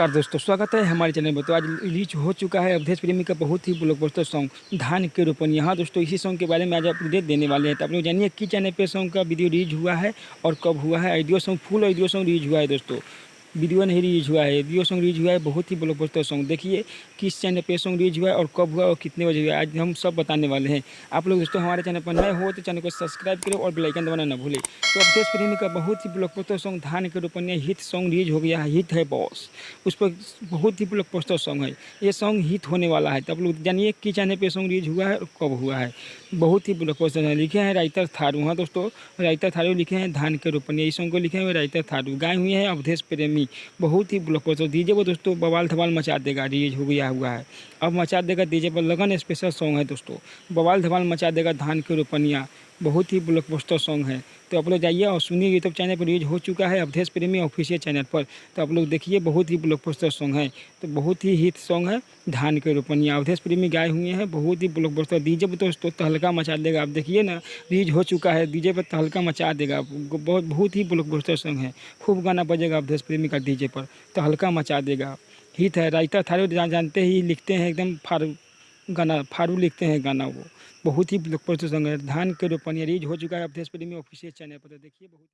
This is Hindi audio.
नमस्कार दोस्तों, स्वागत है हमारे चैनल में। तो आज रिलीज हो चुका है अवधेश प्रेमी का बहुत ही ब्लॉकबस्टर सॉन्ग धान के रोपन। यहाँ दोस्तों इसी सॉन्ग के बारे में आज अपडेट देने वाले हैं। तो आप लोग जानिए किस चैनल पे सॉन्ग का वीडियो रिलीज हुआ है और कब हुआ है। Audio song full audio song release हुआ है दोस्तों, वीडियो नहीं रिलीज हुआ है। ऑडियो सॉन्ग रिलीज हुआ है, बहुत ही ब्लॉकबस्टर सॉन्ग। देखिए किस चैनल पे सॉन्ग रिलीज हुआ है और कब हुआ और कितने बजे हुआ है, आज हम सब बताने वाले हैं। आप लोग दोस्तों हमारे चैनल पर नए हो तो चैनल को सब्सक्राइब करो और बेल आइकन दबाना ना भूलें। तो अवधेश प्रेमी का बहुत ही ब्लॉकबस्टर सॉन्ग धान के रोपन हिट सॉन्ग रिलीज हो गया है। हिट है बॉस, उस पर बहुत ही ब्लॉकबस्टर सॉन्ग है। ये सॉन्ग हिट होने वाला है। तब लोग जानिए कि चैनल पे सॉन्ग रिलीज हुआ है और कब हुआ है। बहुत ही ब्लॉकबस्टर है। लिखे हैं राइटर थारू। हाँ दोस्तों, राइटर थारू लिखे हैं धान के रोपन। इस सॉन्ग को लिखे हुए राइटर थारू, गाए हुए हैं अवधेश प्रेमी। बहुत ही ब्लॉकबस्टर डीजे वो दोस्तों बवाल धमाल मचा देगा। रिलीज हो गया हुआ है, अब मचा देगा डीजे पर। लगन स्पेशल सॉन्ग है दोस्तों, बवाल धमाल मचा देगा धान के रोपनिया। बहुत ही ब्लॉकबस्टर सॉन्ग है। तो आप लोग जाइए और सुनिए, यूट्यूब चैनल पर रिलीज हो चुका है अवधेश प्रेमी ऑफिशियल चैनल पर। तो आप लोग देखिए, बहुत ही ब्लॉकबस्टर सॉन्ग है। तो बहुत ही हिट सॉन्ग है धान के रोपनिया, अवधेश प्रेमी गाए हुए हैं। बहुत ही ब्लॉकबस्टर डीजे पर दोस्तों तहलका मचा देगा। आप देखिए ना, रिलीज हो चुका है, डीजे पर तहलका मचा देगा। बहुत ही ब्लॉकबस्टर सॉन्ग है। खूब गाना बजेगा अवधेश प्रेमी का डीजे पर, तहलका मचा देगा। हिट है। राइटर थारू जानते ही लिखते हैं, एकदम फारू गाना, फारू लिखते हैं गाना वो। बहुत ही ब्लॉकबस्टर सॉन्ग है धान के रोपनिया। रिलीज हो चुका है अवधेश प्रेमी ऑफिशियल चैनल पर। तो देखिए बहुत